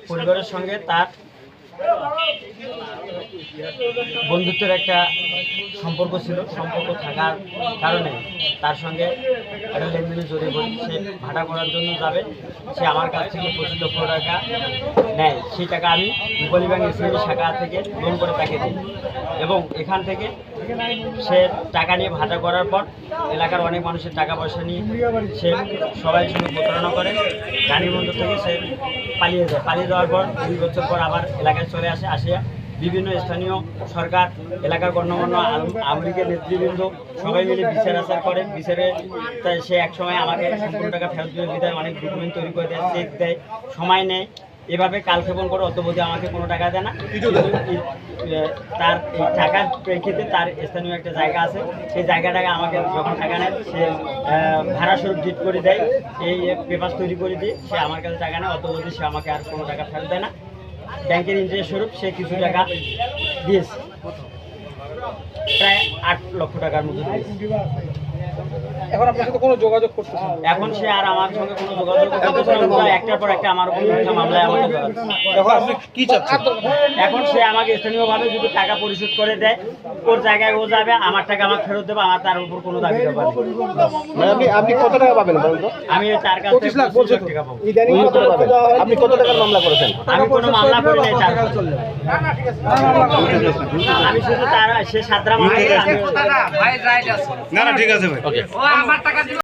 পরিবারের সঙ্গে তার বন্ধুত্বের একটা সম্পর্ক ছিল। সম্পর্ক থাকার কারণে তার সঙ্গে একটা লেনদেনে জড়িয়ে পড়ি। সে ভাড়া করার জন্য যাবে, সে আমার কাছ থেকে 25 লক্ষ টাকা নেয়। সেই টাকা আমি রূপালী ব্যাংক ইসলামী শাখা থেকে লোন করে তাকে দিই এবং এখান থেকে সে টাকা নিয়ে ভাড়া করার পর এলাকার অনেক মানুষের টাকা পয়সা নিয়ে সে সবাই সঙ্গে প্রতারণা করে। রানীবন্দর থেকে সে পালিয়ে যায়। পালিয়ে যাওয়ার পর 2 বছর পর আবার এলাকায় চলে আসিয়া বিভিন্ন স্থানীয় সরকার, এলাকার গণ্যমান্য আওয়ামী লীগের নেতৃবৃন্দ সবাই মিলে বিচার আচার করে। বিচারে সে একসময় আমাকে সম্পূর্ণ টাকা ফেরত দিয়ে বিদায় অনেক ডকুমেন্ট তৈরি করে দেয়, চেক দেয়, সময় নেয়। এভাবে কালক্ষেপণ করে অদ্যবধি আমাকে কোনো টাকা দেয় না। তার এই টাকার প্রেক্ষিতে তার স্থানীয় একটা জায়গা আছে, সেই জায়গাটাকে আমাকে যখন টাকা নেয় সে ভাড়াস্বরূপ ডিট করে দেয়, এই পেপার তৈরি করে দিয়ে সে আমার কাছে টাকা নেয়। অদ্যবধি সে আমাকে আর কোনো টাকা ফেরত দেয় না। ব্যাংকের ইন্টারেস্ট স্বরূপ সে কিছু টাকা দিয়েছে, প্রায় 8 লক্ষ টাকার মতো দিয়েছে। এখন আপনার সাথে কোনো যোগাযোগ করতেছে না? এখন সে আর আমার সঙ্গে কোনো যোগাযোগ করতেছে না। উল্টো একটার পর একটা আমার উপর মিথ্যা মামলায় আমাকে জড়াচ্ছে। এখন আপনি কি চাচ্ছেন? এখন সে আমাকে স্থানীয়ভাবে যদি টাকা পরিশোধ করে দেয়, ওর জায়গায় ও যাবে, আমার টাকা আমাকে ফেরত দেবে, আমার তার উপর কোনো দাবি দেওয়া নেই। মানে আপনি কত টাকা পাবেন বলুন তো? আমি তার কাছ থেকে 25 লাখ 25 লাখ টাকা পাবো। কত টাকা পাবেন? আপনি কত টাকার মামলা করেছেন? আমি কোনো মামলা করি নাই তার কাছে। আমি শুধু তার সে সাদরা মামলা না না ঠিক আছে ভাই। ও আমার টাকা দিল।